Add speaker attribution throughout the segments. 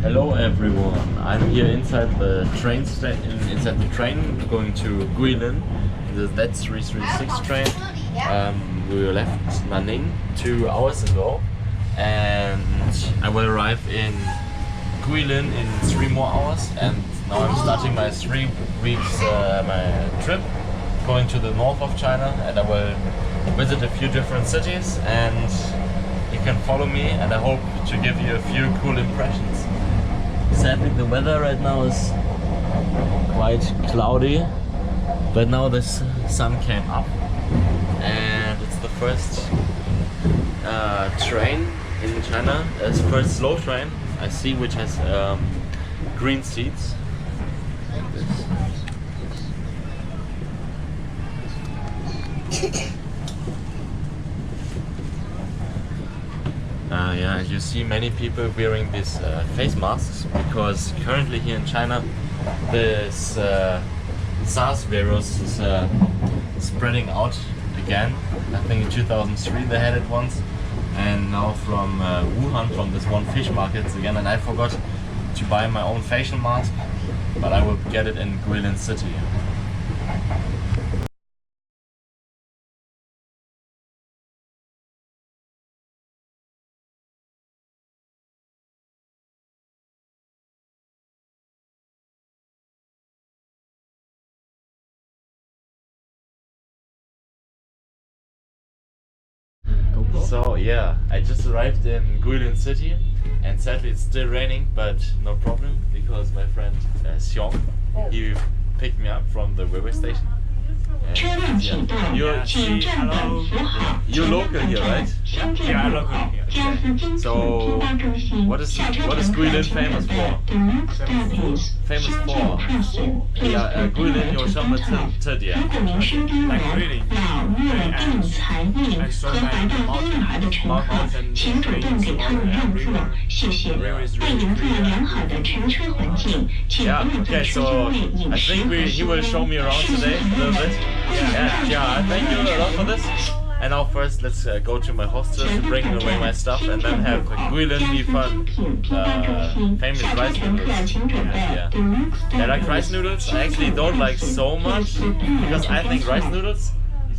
Speaker 1: Hello everyone. I'm here inside the train going to Guilin. That's 336 train. We left Nanning 2 hours ago, and I will arrive in Guilin in 3 more hours. And now I'm starting my 3 weeks my trip, going to the north of China, and I will visit a few different cities. And you can follow me, and I hope to give you a few cool impressions. Sadly, the weather right now is quite cloudy, but now the sun came up, and it's the first train in China, it's the first slow train I see which has green seats. Like this. Yeah, you see many people wearing these face masks, because currently here in China this SARS virus is spreading out again. I think in 2003 they had it once, and now from Wuhan, from this one fish market again. And I forgot to buy my own facial mask, but I will get it in Guilin city. So yeah, I just arrived in Guilin city, and sadly it's still raining, but no problem, because my friend Xiong, he picked me up from the railway station. And, yeah. You're local here, right?
Speaker 2: Yeah, I'm local here.
Speaker 1: Okay. So what is Guilin famous for? Famous for? Yeah, Guilin 有什么特点?
Speaker 2: Like really, like so many mountain, streams, and river. River is really clear.
Speaker 1: Yeah, okay, so I think he will show me around today a little bit. Yeah, thank you a lot for this. And now first let's go to my hostel to bring away my stuff, and then have a Guilin fun, famous rice noodles. Yeah, I like rice noodles. I actually don't like so much, because I think rice noodles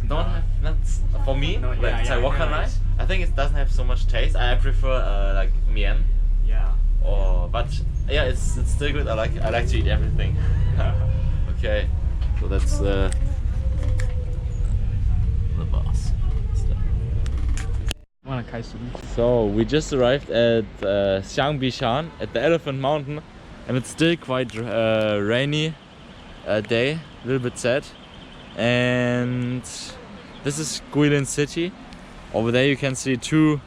Speaker 1: don't have, not for me, like Taiwan rice. I think it doesn't have so much taste. I prefer like mian.
Speaker 2: Yeah.
Speaker 1: But yeah, it's still good. I like to eat everything. Okay, so that's the boss. So we just arrived at Xiangbishan, at the Elephant Mountain, and it's still quite rainy day, a little bit sad. And this is Guilin city. Over there you can see 2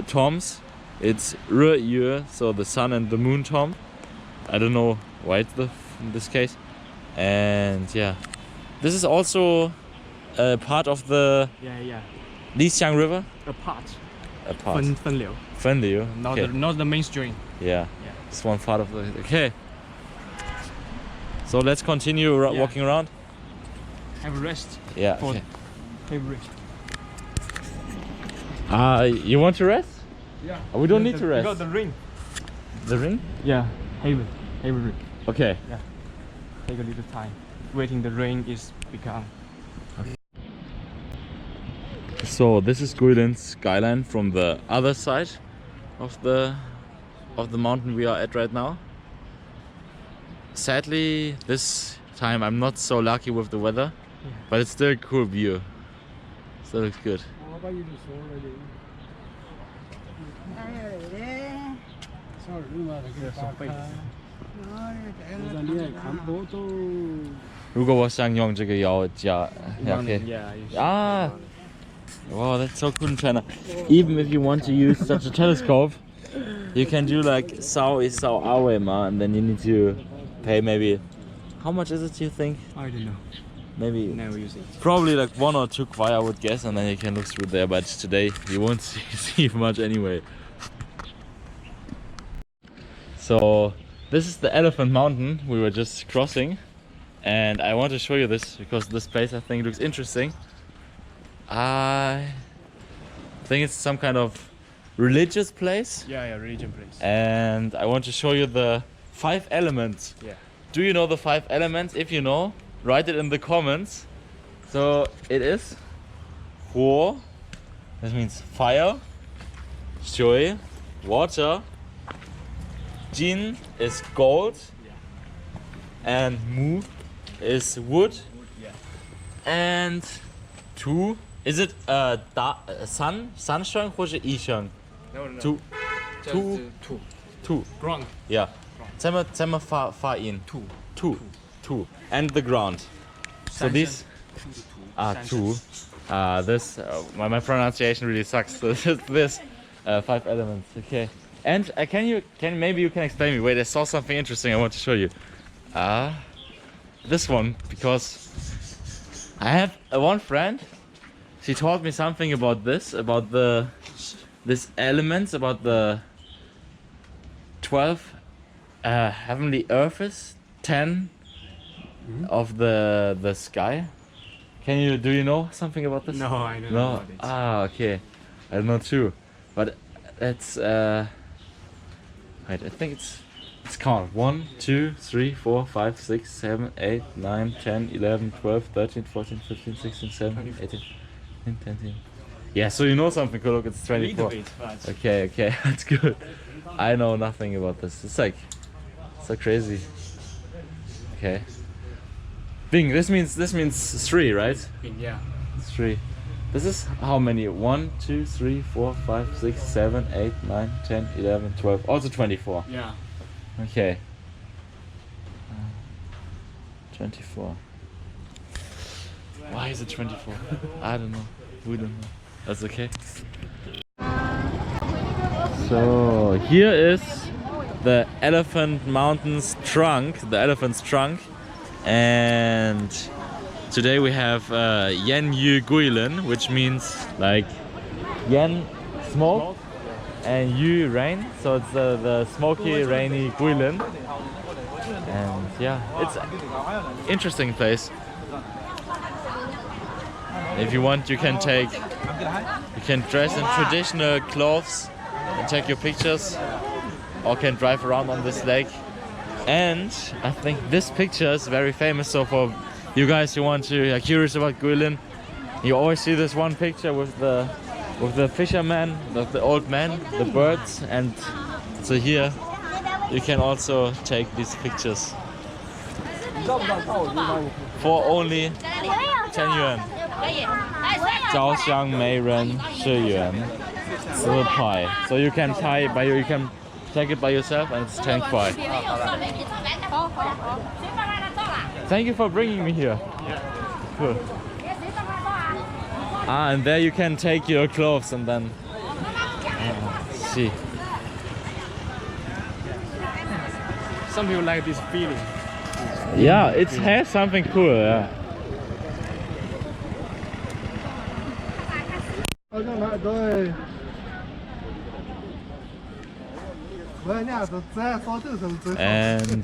Speaker 1: tombs. It's Yu, so the sun and the moon tomb. I don't know why it's in this case. And yeah, this is also part of the Lixiang River.
Speaker 2: A part. 分流. Not the mainstream.
Speaker 1: Yeah. It's one part of the. Okay. So let's continue walking around.
Speaker 2: Have a rest.
Speaker 1: Yeah. Okay.
Speaker 2: Have a rest.
Speaker 1: You want to rest?
Speaker 2: Yeah.
Speaker 1: We don't need to rest.
Speaker 2: We got the ring.
Speaker 1: The ring?
Speaker 2: Yeah. Have a ring.
Speaker 1: Okay.
Speaker 2: Yeah. Take a little time. Waiting the rain is become.
Speaker 1: So this is Guilin's skyline from the other side of the mountain we are at right now. Sadly, this time I'm not so lucky with the weather, but it's still a cool view. Still looks good. Wow, that's so cool in China. Even if you want to use such a telescope, you can do like Sao is Sao Awe ma, and then you need to pay maybe, how much is it, you think?
Speaker 2: I don't know.
Speaker 1: Maybe
Speaker 2: Never use it.
Speaker 1: Probably like 1 or 2 kwai, I would guess, and then you can look through there. But today you won't see much anyway. So this is the Elephant Mountain we were just crossing, and I want to show you this because this place I think looks interesting. I think it's some kind of religious place.
Speaker 2: Yeah, religion place.
Speaker 1: And I want to show you the 5 elements.
Speaker 2: Yeah.
Speaker 1: Do you know the 5 elements? If you know, write it in the comments. So it is Hua, that means fire, Shui, water, Jin is gold, and Mu is wood, and Tu, is it sun, Sansheng or Yisheng?
Speaker 2: No.
Speaker 1: Tu.
Speaker 2: Ground.
Speaker 1: Yeah. 怎么发音? Two. And the ground. So these are two. This my pronunciation really sucks. So this 5 elements. Okay. And maybe you can explain me. Wait, I saw something interesting. I want to show you. This one, because I have one friend. She taught me something about this elements, about the 12 heavenly earths, 10 of the sky. Do you know something about this?
Speaker 2: No, I don't know about it.
Speaker 1: Okay. I don't know too. But that's wait, I think it's count 1, 2, 3, 4, 5, 6, 7, 8, 9, 10, 11, 12, 13, 14, 15, 16, 17, 18, 19, 20. Yeah, so you know something. Look, it's 24. Okay, that's good. I know nothing about this. It's like so crazy. Okay. Bing, this means 3, right?
Speaker 2: Bing, yeah.
Speaker 1: 3. This is how many? 1, 2, 3, 4, 5, 6, 7, 8, 9, 10, 11, 12. Also 24.
Speaker 2: Yeah.
Speaker 1: Okay. 24. Why is it 24? I don't know. We don't know. That's okay. So here is the elephant's trunk, and today we have烟雨桂林, which means like Yan smoke and Yu rain, so it's the smoky rainy Guilin. And yeah, it's an interesting place. If you want, you can dress in traditional clothes and take your pictures, or can drive around on this lake. And I think this picture is very famous. So for you guys who are curious about Guilin, you always see this one picture with the fisherman, the old man, the birds, and so here you can also take these pictures for only 10 yuan. 照相每人10元，10 pai. So you can take it by yourself, and it's 10 pai. Thank you for bringing me here. Cool. And there you can take your clothes and then see.
Speaker 2: Some people like this feeling.
Speaker 1: Yeah, it has something cool. Yeah. And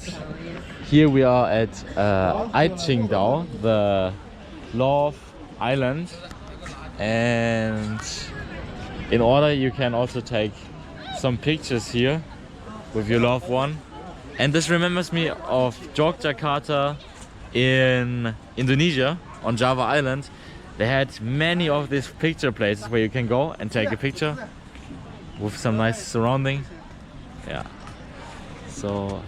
Speaker 1: here we are at Aiqingdao, the Love Island, and in order you can also take some pictures here with your loved one. And this remembers me of Yogyakarta in Indonesia, on Java Island. They had many of these picture places where you can go and take a picture with some nice surrounding. Yeah. So